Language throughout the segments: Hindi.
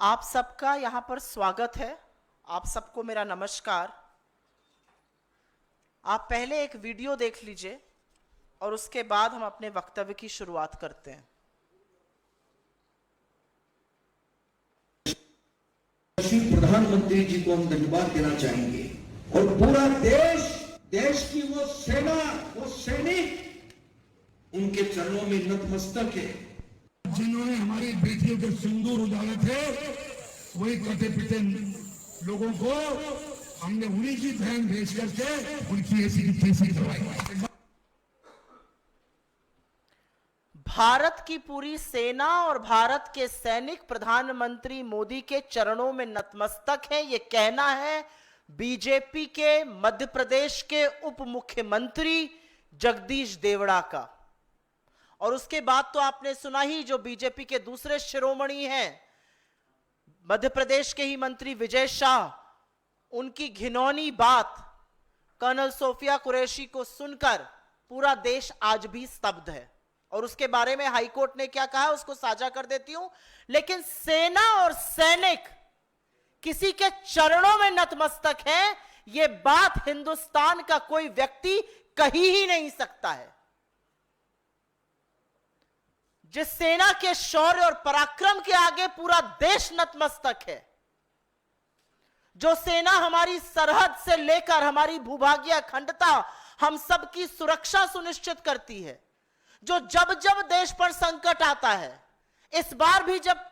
आप सबका यहाँ पर स्वागत है। आप सबको मेरा नमस्कार। आप पहले एक वीडियो देख लीजिए और उसके बाद हम अपने वक्तव्य की शुरुआत करते हैं। प्रधानमंत्री जी को हम धन्यवाद देना चाहेंगे और पूरा देश की वो सेना, वो सैनिक उनके चरणों में नतमस्तक है। जिन्होंने हमारी बेटियों के सिंदूर उजाले थे, वही कटे पिटे लोगों को हमने उन्हीं की बहन भेज करके उनकी ऐसी की तैसी करवाई। भारत की पूरी सेना और भारत के सैनिक प्रधानमंत्री मोदी के चरणों में नतमस्तक हैं, ये कहना है बीजेपी के मध्य प्रदेश के उप मुख्यमंत्री जगदीश देवड़ा का। और उसके बाद तो आपने सुना ही, जो बीजेपी के दूसरे शिरोमणि हैं, मध्य प्रदेश के ही मंत्री विजय शाह, उनकी घिनौनी बात कर्नल सोफिया कुरैशी को सुनकर पूरा देश आज भी स्तब्ध है। और उसके बारे में हाईकोर्ट ने क्या कहा उसको साझा कर देती हूं। लेकिन सेना और सैनिक किसी के चरणों में नतमस्तक है, यह बात हिंदुस्तान का कोई व्यक्ति कह ही नहीं सकता है। जिस सेना के शौर्य और पराक्रम के आगे पूरा देश नतमस्तक है, जो सेना हमारी सरहद से लेकर हमारी भूभागीय अखंडता, हम सबकी सुरक्षा सुनिश्चित करती है, जो जब जब देश पर संकट आता है, इस बार भी जब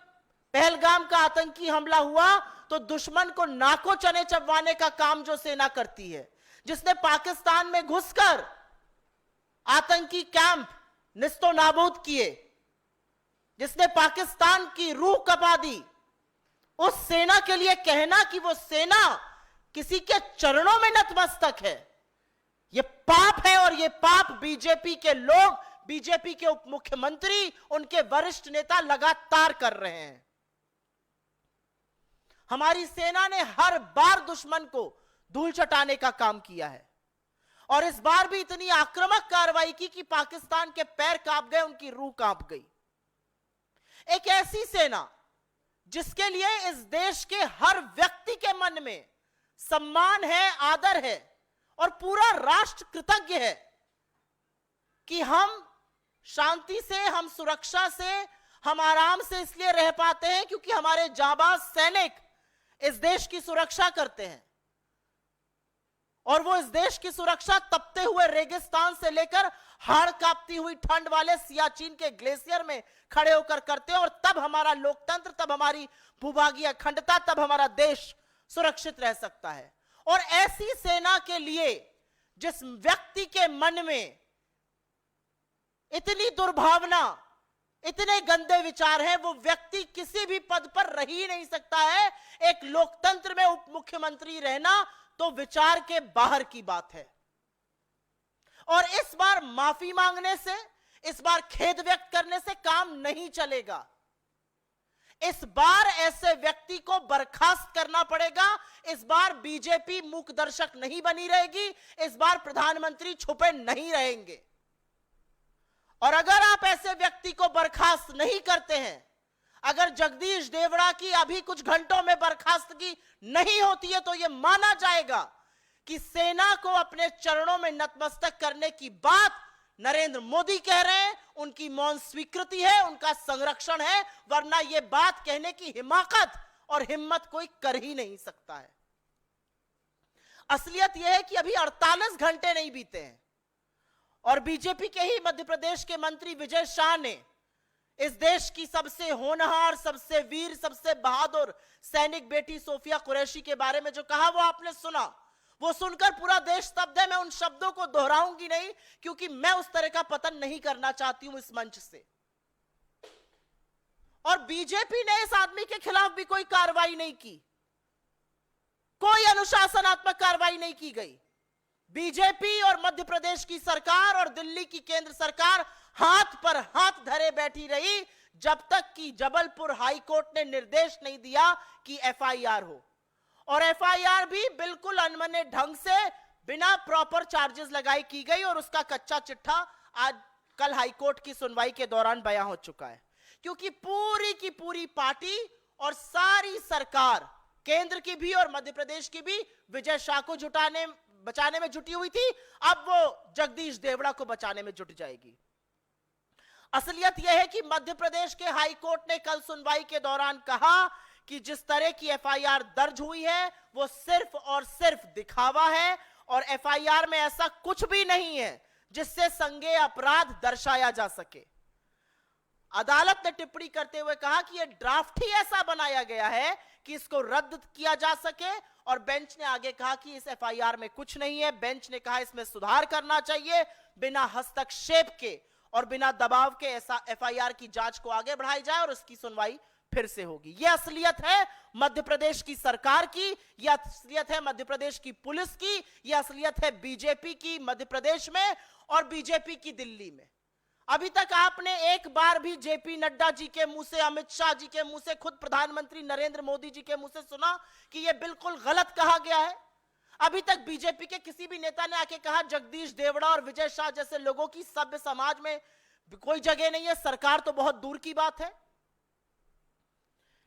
पहलगाम का आतंकी हमला हुआ तो दुश्मन को नाकों चने चबवाने का काम जो सेना करती है, जिसने पाकिस्तान में घुसकर आतंकी कैंप निस्तो नाबूद किए, जिसने पाकिस्तान की रूह कपा दी, उस सेना के लिए कहना कि वो सेना किसी के चरणों में नतमस्तक है, ये पाप है। और ये पाप बीजेपी के लोग, बीजेपी के उप मुख्यमंत्री, उनके वरिष्ठ नेता लगातार कर रहे हैं। हमारी सेना ने हर बार दुश्मन को धूल चटाने का काम किया है और इस बार भी इतनी आक्रामक कार्रवाई की कि पाकिस्तान के पैर कांप गए, उनकी रूह कांप गई। एक ऐसी सेना जिसके लिए इस देश के हर व्यक्ति के मन में सम्मान है, आदर है और पूरा राष्ट्र कृतज्ञ है कि हम शांति से, हम सुरक्षा से, हम आराम से इसलिए रह पाते हैं क्योंकि हमारे जाबाज सैनिक इस देश की सुरक्षा करते हैं। और वो इस देश की सुरक्षा तपते हुए रेगिस्तान से लेकर हाड़ कांपती हुई ठंड वाले सियाचिन के ग्लेशियर में खड़े होकर करते हैं। और तब हमारा लोकतंत्र, तब हमारी भूभागीय अखंडता, तब हमारा देश सुरक्षित रह सकता है। और ऐसी सेना के लिए जिस व्यक्ति के मन में इतनी दुर्भावना, इतने गंदे विचार हैं, वो व्यक्ति किसी भी पद पर रह ही नहीं सकता है। एक लोकतंत्र में उप मुख्यमंत्री रहना तो विचार के बाहर की बात है। और इस बार माफी मांगने से, इस बार खेद व्यक्त करने से काम नहीं चलेगा। इस बार ऐसे व्यक्ति को बर्खास्त करना पड़ेगा। इस बार बीजेपी मूक दर्शक नहीं बनी रहेगी। इस बार प्रधानमंत्री छुपे नहीं रहेंगे। और अगर आप ऐसे व्यक्ति को बर्खास्त नहीं करते हैं, अगर जगदीश देवड़ा की अभी कुछ घंटों में बर्खास्तगी नहीं होती है, तो यह माना जाएगा कि सेना को अपने चरणों में नतमस्तक करने की बात नरेंद्र मोदी कह रहे हैं, उनकी मौन स्वीकृति है, उनका संरक्षण है, वरना यह बात कहने की हिमाकत और हिम्मत कोई कर ही नहीं सकता है। असलियत यह है कि अभी 48 घंटे नहीं बीते हैं और बीजेपी के ही मध्य प्रदेश के मंत्री विजय शाह ने इस देश की सबसे होनहार, सबसे वीर, सबसे बहादुर सैनिक बेटी सोफिया कुरैशी के बारे में जो कहा वो आपने सुना। वो सुनकर पूरा देश स्तब्ध है। मैं उन शब्दों को दोहराऊंगी नहीं क्योंकि मैं उस तरह का पतन नहीं करना चाहती हूं इस मंच से। और बीजेपी ने इस आदमी के खिलाफ भी कोई कार्रवाई नहीं की, कोई अनुशासनात्मक कार्रवाई नहीं की गई। बीजेपी और मध्य प्रदेश की सरकार और दिल्ली की केंद्र सरकार हाथ पर हाथ धरे बैठी रही जब तक कि जबलपुर हाईकोर्ट ने निर्देश नहीं दिया कि एफआईआर हो। और एफआईआर भी बिल्कुल अनमने ढंग से बिना प्रॉपर चार्जेस लगाई की गई और उसका कच्चा चिट्ठा आज कल हाईकोर्ट की सुनवाई के दौरान बयां हो चुका है। क्योंकि पूरी की पूरी पार्टी और सारी सरकार, केंद्र की भी और मध्य प्रदेश की भी, विजय शाह को बचाने में जुटी हुई थी। अब वो जगदीश देवड़ा को बचाने में जुट जाएगी। असलियत यह है कि मध्य प्रदेश के हाई कोर्ट ने कल सुनवाई के दौरान कहा कि जिस तरह की एफआईआर दर्ज हुई है वो सिर्फ और सिर्फ दिखावा है और एफआईआर में ऐसा कुछ भी नहीं है जिससे संज्ञेय अपराध दर्शाया जा सके। अदालत ने टिप्पणी करते हुए कहा कि यह ड्राफ्ट ही ऐसा बनाया गया है कि इसको रद्द किया जा सके और बेंच ने आगे कहा कि इस एफआईआर में कुछ नहीं है। बेंच ने कहा इसमें सुधार करना चाहिए, बिना हस्तक्षेप के और बिना दबाव के ऐसा एफआईआर की जांच को आगे बढ़ाई जाए और उसकी सुनवाई फिर से होगी। यह असलियत है मध्य प्रदेश की सरकार की, यह असलियत है मध्य प्रदेश की पुलिस की, यह असलियत है बीजेपी की मध्य प्रदेश में और बीजेपी की दिल्ली में। अभी तक आपने एक बार भी जेपी नड्डा जी के मुंह से, अमित शाह जी के मुंह से, खुद प्रधानमंत्री नरेंद्र मोदी जी के मुंह से सुना कि यह बिल्कुल गलत कहा गया है? अभी तक बीजेपी के किसी भी नेता ने आके कहा जगदीश देवड़ा और विजय शाह जैसे लोगों की सभ्य समाज में कोई जगह नहीं है, सरकार तो बहुत दूर की बात है।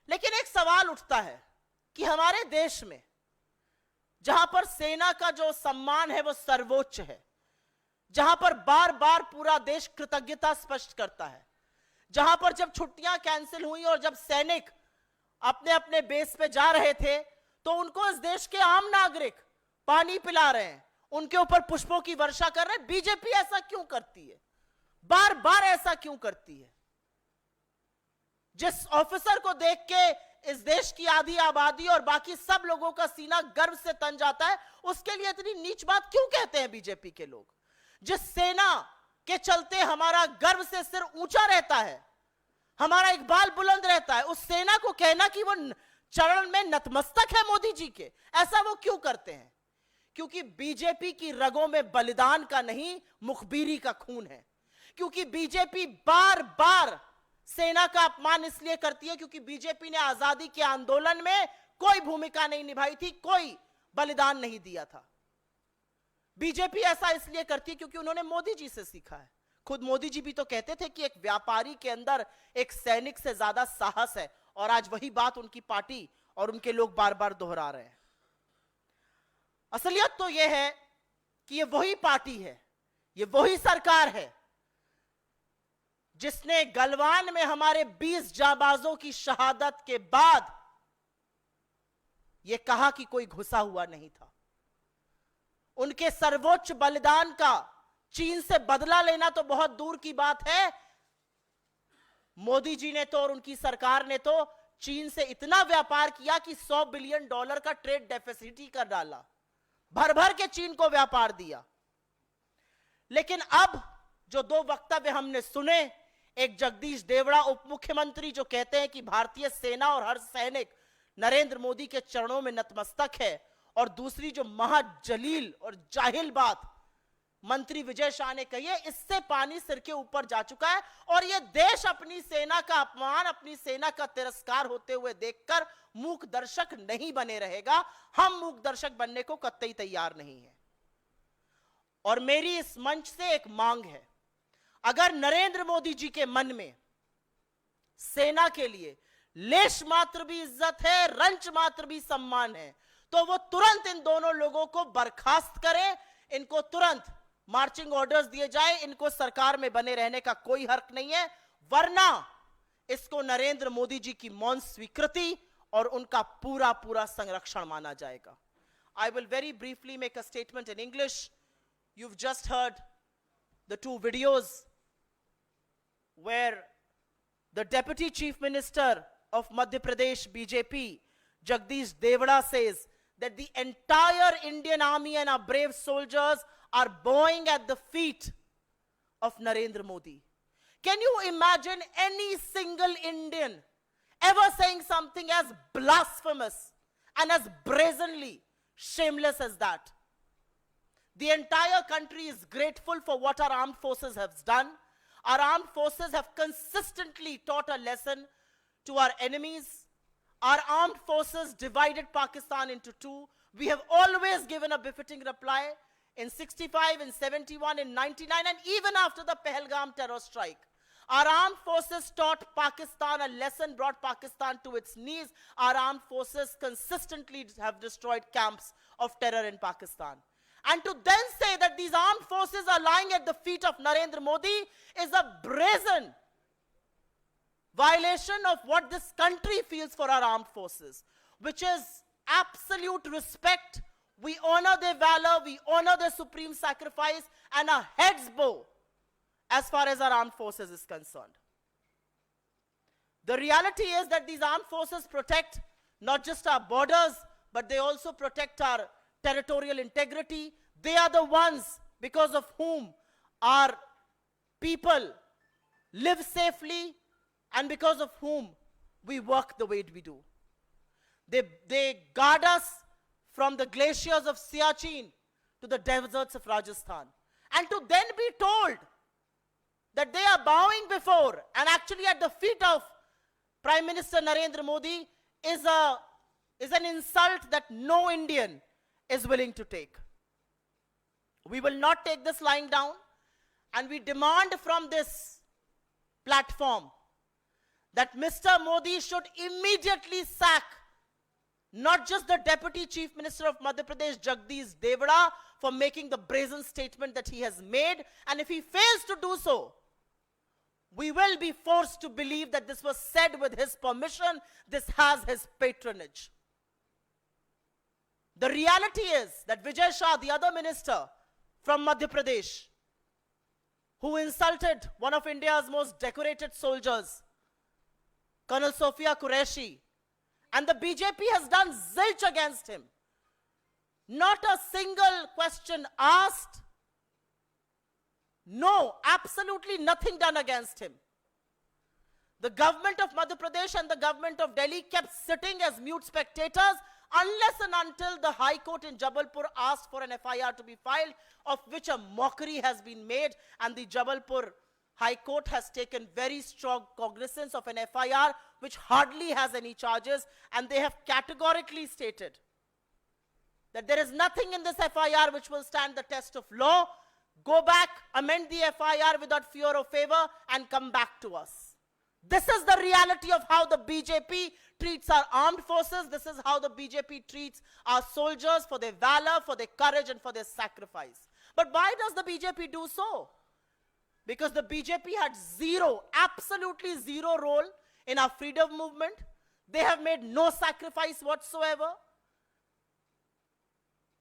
लेकिन एक सवाल उठता है कि हमारे देश में जहां पर सेना का जो सम्मान है वो सर्वोच्च है, जहां पर बार बार पूरा देश कृतज्ञता स्पष्ट करता है, जहां पर जब छुट्टियां कैंसिल हुई और जब सैनिक अपने अपने बेस पे जा रहे थे तो उनको इस देश के आम नागरिक पानी पिला रहे हैं, उनके ऊपर पुष्पों की वर्षा कर रहे हैं। बीजेपी ऐसा क्यों करती है? बार बार ऐसा क्यों करती है? जिस ऑफिसर को देख के इस देश की आधी आबादी और बाकी सब लोगों का सीना गर्व से तन जाता है, उसके लिए इतनी नीच बात क्यों कहते हैं बीजेपी के लोग? जिस सेना के चलते हमारा गर्व से सिर ऊंचा रहता है, हमारा इकबाल बुलंद रहता है, उस सेना को कहना कि वो चरण में नतमस्तक है मोदी जी के, ऐसा वो क्यों करते हैं? क्योंकि बीजेपी की रगों में बलिदान का नहीं, मुखबिरी का खून है। क्योंकि बीजेपी बार बार सेना का अपमान इसलिए करती है क्योंकि बीजेपी ने आजादी के आंदोलन में कोई भूमिका नहीं निभाई थी, कोई बलिदान नहीं दिया था। बीजेपी ऐसा इसलिए करती है क्योंकि उन्होंने मोदी जी से सीखा है। खुद मोदी जी भी तो कहते थे कि एक व्यापारी के अंदर एक सैनिक से ज्यादा साहस है, और आज वही बात उनकी पार्टी और उनके लोग बार बार दोहरा रहे हैं। असलियत तो यह है कि यह वही पार्टी है, यह वही सरकार है जिसने गलवान में हमारे 20 जाबाजों की शहादत के बाद यह कहा कि कोई घुसा हुआ नहीं था। उनके सर्वोच्च बलिदान का चीन से बदला लेना तो बहुत दूर की बात है। मोदी जी ने तो और उनकी सरकार ने तो चीन से इतना व्यापार किया कि $100 बिलियन का ट्रेड डेफिसिट ही कर डाला, भर भर के चीन को व्यापार दिया। लेकिन अब जो दो वक्तव्य हमने सुने, एक जगदीश देवड़ा उप मुख्यमंत्री जो कहते हैं कि भारतीय सेना और हर सैनिक नरेंद्र मोदी के चरणों में नतमस्तक है, और दूसरी जो महाजलील और जाहिल बात मंत्री विजय शाह ने कही है, इससे पानी सिर के ऊपर जा चुका है। और यह देश अपनी सेना का अपमान, अपनी सेना का तिरस्कार होते हुए देखकर मूक दर्शक नहीं बने रहेगा। हम मूक दर्शक बनने को कतई तैयार नहीं है। और मेरी इस मंच से एक मांग है, अगर नरेंद्र मोदी जी के मन में सेना के लिए लेश मात्र भी इज्जत है, रंच मात्र भी सम्मान है, तो वो तुरंत इन दोनों लोगों को बर्खास्त करें, इनको तुरंत मार्चिंग ऑर्डर्स दिए जाए, इनको सरकार में बने रहने का कोई हक नहीं है, वरना इसको नरेंद्र मोदी जी की मौन स्वीकृति और उनका पूरा पूरा संरक्षण माना जाएगा। I will very briefly make a statement in English. You've just heard the two videos where the Deputy Chief Minister of Madhya Pradesh BJP, Jagdish Devada, says that the entire Indian army and our brave soldiers are bowing at the feet of Narendra Modi. Can you imagine any single Indian ever saying something as blasphemous and as brazenly shameless as that? The entire country is grateful for what our armed forces have done. Our armed forces have consistently taught a lesson to our enemies. Our armed forces divided Pakistan into two. We have always given a befitting reply in 65, in 71, in 99, and even after the Pahalgam terror strike. Our armed forces taught Pakistan a lesson, brought Pakistan to its knees. Our armed forces consistently have destroyed camps of terror in Pakistan. And to then say that these armed forces are lying at the feet of Narendra Modi is a brazen violation of what this country feels for our armed forces, which is absolute respect. We honor their valor, we honor their supreme sacrifice, and our heads bow as far as our armed forces is concerned. The reality is that these armed forces protect not just our borders, but they also protect our territorial integrity. They are the ones because of whom our people live safely and because of whom we work the way we do. They guard us from the glaciers of Siachen to the deserts of Rajasthan. And to then be told that they are bowing before and actually at the feet of Prime Minister Narendra Modi is an insult that no Indian is willing to take. We will not take this lying down, and we demand from this platform that Mr. Modi should immediately sack not just the Deputy Chief Minister of Madhya Pradesh, Jagdish Devada, for making the brazen statement that he has made, and if he fails to do so, we will be forced to believe that this was said with his permission, this has his patronage. The reality is that Vijay Shah, the other minister from Madhya Pradesh, who insulted one of India's most decorated soldiers, Colonel Sophia Qureshi, and the BJP has done zilch against him. Not a single question asked. No, absolutely nothing done against him. The government of Madhya Pradesh and the government of Delhi kept sitting as mute spectators unless and until the High Court in Jabalpur asked for an FIR to be filed, of which a mockery has been made, and the Jabalpur High Court has taken very strong cognizance of an FIR which hardly has any charges, and they have categorically stated that there is nothing in this FIR which will stand the test of law. Go back, amend the FIR without fear or favor, and come back to us. This is the reality of how the BJP treats our armed forces. This is how the BJP treats our soldiers for their valor, for their courage, and for their sacrifice. But why does the BJP do so? Because the BJP had absolutely zero role in our freedom movement. They have made no sacrifice whatsoever.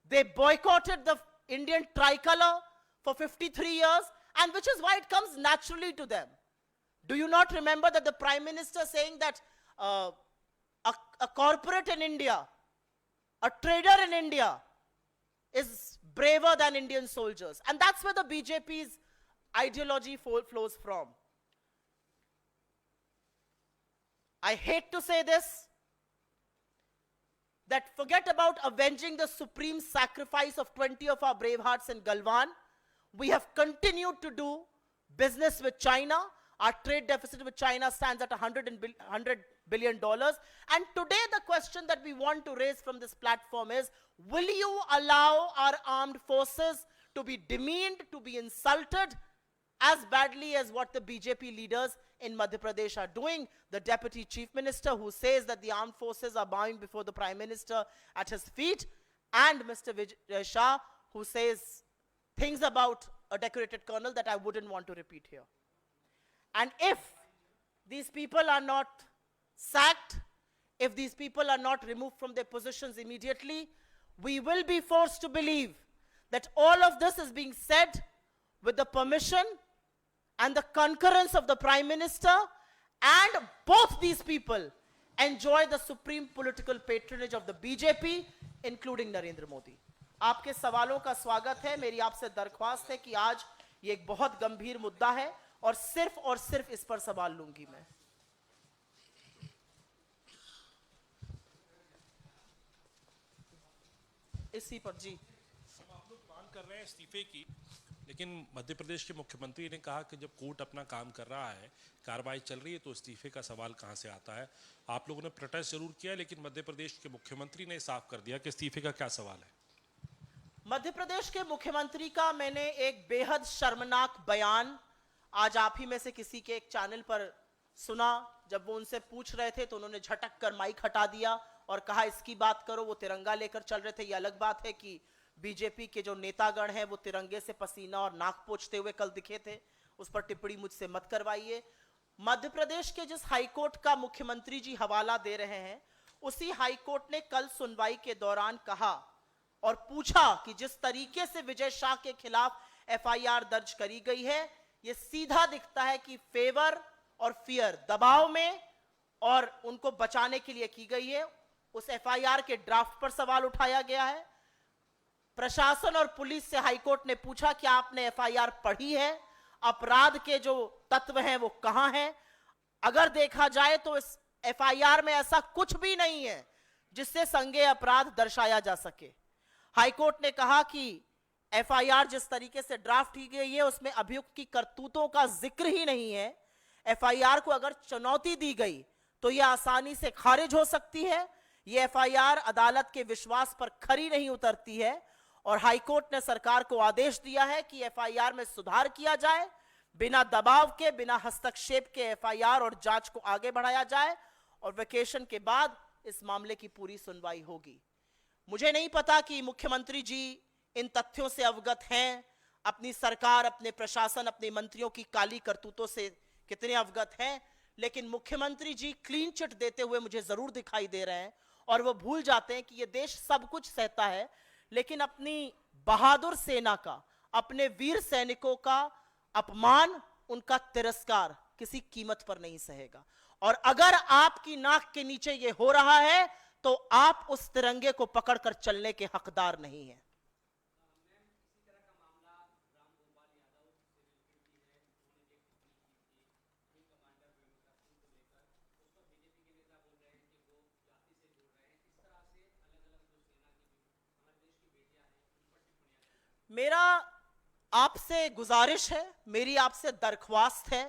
They boycotted the Indian tricolor for 53 years, and which is why it comes naturally to them. Do you not remember that the Prime Minister saying that a corporate in India, a trader in India is braver than Indian soldiers? And that's where the BJP's ideology flows from. I hate to say this, that forget about avenging the supreme sacrifice of 20 of our brave hearts in Galwan. We have continued to do business with China. Our trade deficit with China stands at $100 billion. And today the question that we want to raise from this platform is, will you allow our armed forces to be demeaned, to be insulted as badly as what the BJP leaders in Madhya Pradesh are doing? The Deputy Chief Minister who says that the armed forces are bowing before the Prime Minister at his feet, and Mr. Vijay Shah who says things about a decorated colonel that I wouldn't want to repeat here. And if these people are not sacked, if these people are not removed from their positions immediately, we will be forced to believe that all of this is being said with the permission and the concurrence of the Prime Minister, and both these people enjoy the supreme political patronage of the BJP, including Narendra Modi. आपके सवालों का स्वागत है। मेरी आपसे दरख्वास्त है कि आज ये एक बहुत गंभीर मुद्दा है और सिर्फ इस पर सवाल लूंगी मैं। इसी पर जी आप लोग मांग कर रहे हैं इस्तीफे की, लेकिन मध्य प्रदेश के मुख्यमंत्री ने कहा कि जब कोर्ट अपना काम कर रहा है, कार्रवाई चल रही है, तो इस्तीफे का सवाल कहां से आता है। आप लोगों ने प्रोटेस्ट जरूर किया, लेकिन मध्य प्रदेश के मुख्यमंत्री ने साफ कर दिया कि इस्तीफे का क्या सवाल है। मध्य प्रदेश के मुख्यमंत्री का मैंने एक बेहद शर्मनाक बयान आज आप ही में से किसी के एक चैनल पर सुना, जब वो उनसे पूछ रहे थे तो उन्होंने झटक कर माइक हटा दिया और कहा इसकी बात करो। वो तिरंगा लेकर चल रहे थे। ये अलग बात है कि बीजेपी के जो नेतागण हैं वो तिरंगे से पसीना और नाक पोंछते हुए कल दिखे थे। उस पर टिप्पणी मुझसे मत करवाइए। मध्य प्रदेश के जिस हाईकोर्ट का मुख्यमंत्री जी हवाला दे रहे हैं, उसी हाईकोर्ट ने कल सुनवाई के दौरान कहा और पूछा कि जिस तरीके से विजय शाह के खिलाफ एफआईआर दर्ज करी गई है, यह सीधा दिखता है कि फेवर और फियर, दबाव में और उनको बचाने के लिए की गई है। उस एफआईआर के ड्राफ्ट पर सवाल उठाया गया है। प्रशासन और पुलिस से हाईकोर्ट ने पूछा कि आपने एफआईआर पढ़ी है, अपराध के जो तत्व हैं वो कहां हैं। अगर देखा जाए तो इस एफआईआर में ऐसा कुछ भी नहीं है जिससे संज्ञेय अपराध दर्शाया जा सके। हाईकोर्ट ने कहा कि एफआईआर जिस तरीके से ड्राफ्ट की गई है उसमें अभियुक्त की करतूतों का जिक्र ही नहीं है। एफआईआर को अगर चुनौती दी गई तो यह आसानी से खारिज हो सकती है। यह एफआईआर अदालत के विश्वास पर खरी नहीं उतरती है और हाईकोर्ट ने सरकार को आदेश दिया है कि एफआईआर में सुधार किया जाए, बिना दबाव के, बिना हस्तक्षेप के एफआईआर और जांच को आगे बढ़ाया जाए और वेकेशन के बाद इस मामले की पूरी सुनवाई होगी। मुझे नहीं पता कि मुख्यमंत्री जी इन तथ्यों से अवगत हैं, अपनी सरकार, अपने प्रशासन, अपने मंत्रियों की काली करतूतों से कितने अवगत हैं, लेकिन मुख्यमंत्री जी क्लीन चिट देते हुए मुझे जरूर दिखाई दे रहे हैं और वो भूल जाते हैं कि ये देश सब कुछ सहता है, लेकिन अपनी बहादुर सेना का, अपने वीर सैनिकों का अपमान, उनका तिरस्कार किसी कीमत पर नहीं सहेगा। और अगर आपकी नाक के नीचे ये हो रहा है तो आप उस तिरंगे को पकड़कर चलने के हकदार नहीं हैं। मेरा आपसे गुजारिश है, मेरी आपसे दरख्वास्त है,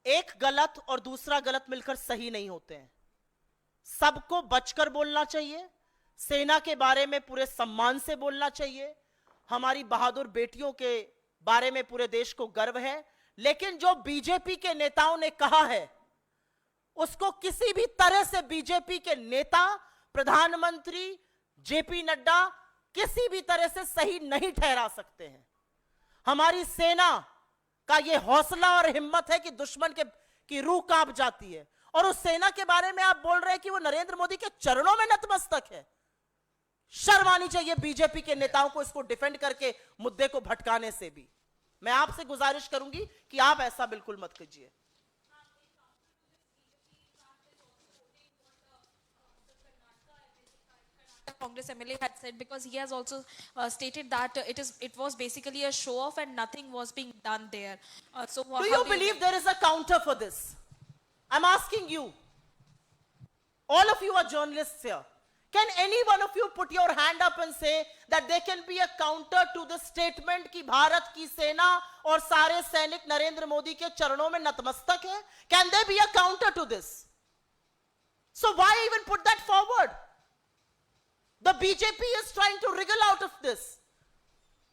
एक गलत और दूसरा गलत मिलकर सही नहीं होते हैं। सबको बचकर बोलना चाहिए, सेना के बारे में पूरे सम्मान से बोलना चाहिए, हमारी बहादुर बेटियों के बारे में पूरे देश को गर्व है। लेकिन जो बीजेपी के नेताओं ने कहा है उसको किसी भी तरह से बीजेपी के नेता, प्रधानमंत्री जेपी नड्डा किसी भी तरह से सही नहीं ठहरा सकते हैं। हमारी सेना का यह हौसला और हिम्मत है कि दुश्मन की रूह कांप जाती है। और उस सेना के बारे में आप बोल रहे हैं कि वो नरेंद्र मोदी के चरणों में नतमस्तक है। शर्म आनी चाहिए बीजेपी के नेताओं को इसको डिफेंड करके मुद्दे को भटकाने से भी। मैं आपसे गुजारिश करूंगी कि आप ऐसा बिल्कुल मत कीजिए। Congress MLA had said, because he has also stated that it was basically a show off and nothing was being done there. Do you believe there is a counter for this? I'm asking you. All of you are journalists here. Can any one of you put your hand up and say that there can be a counter to the statement कि भारत की सेना और सारे सैनिक नरेंद्र मोदी के चरणों में नतमस्तक है? Can there be a counter to this? So why even put that forward? The BJP is trying to wriggle out of this.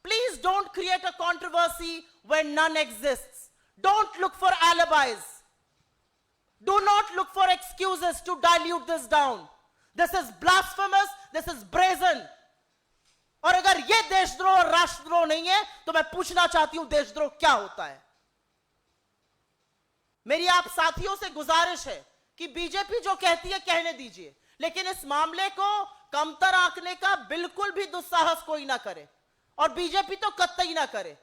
Please don't create a controversy when none exists. Don't look for alibis. Do not look for excuses to dilute this down. This is blasphemous. This is brazen. और अगर ये देशद्रोह और राष्ट्रद्रोह नहीं है तो मैं पूछना चाहती हूं देशद्रोह क्या होता है। मेरी आप साथियों से गुजारिश है कि बीजेपी जो कहती है कहने दीजिए, लेकिन इस मामले को कमतर आंकने का बिल्कुल भी दुस्साहस कोई ना करे और बीजेपी तो कतई ना करे।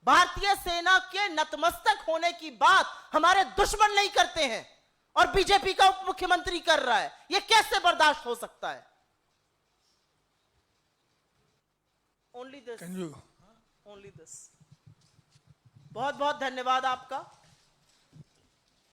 भारतीय सेना के नतमस्तक होने की बात हमारे दुश्मन नहीं करते हैं और बीजेपी का उप मुख्यमंत्री कर रहा है। यह कैसे बर्दाश्त हो सकता है? Only this, only this. बहुत बहुत धन्यवाद आपका।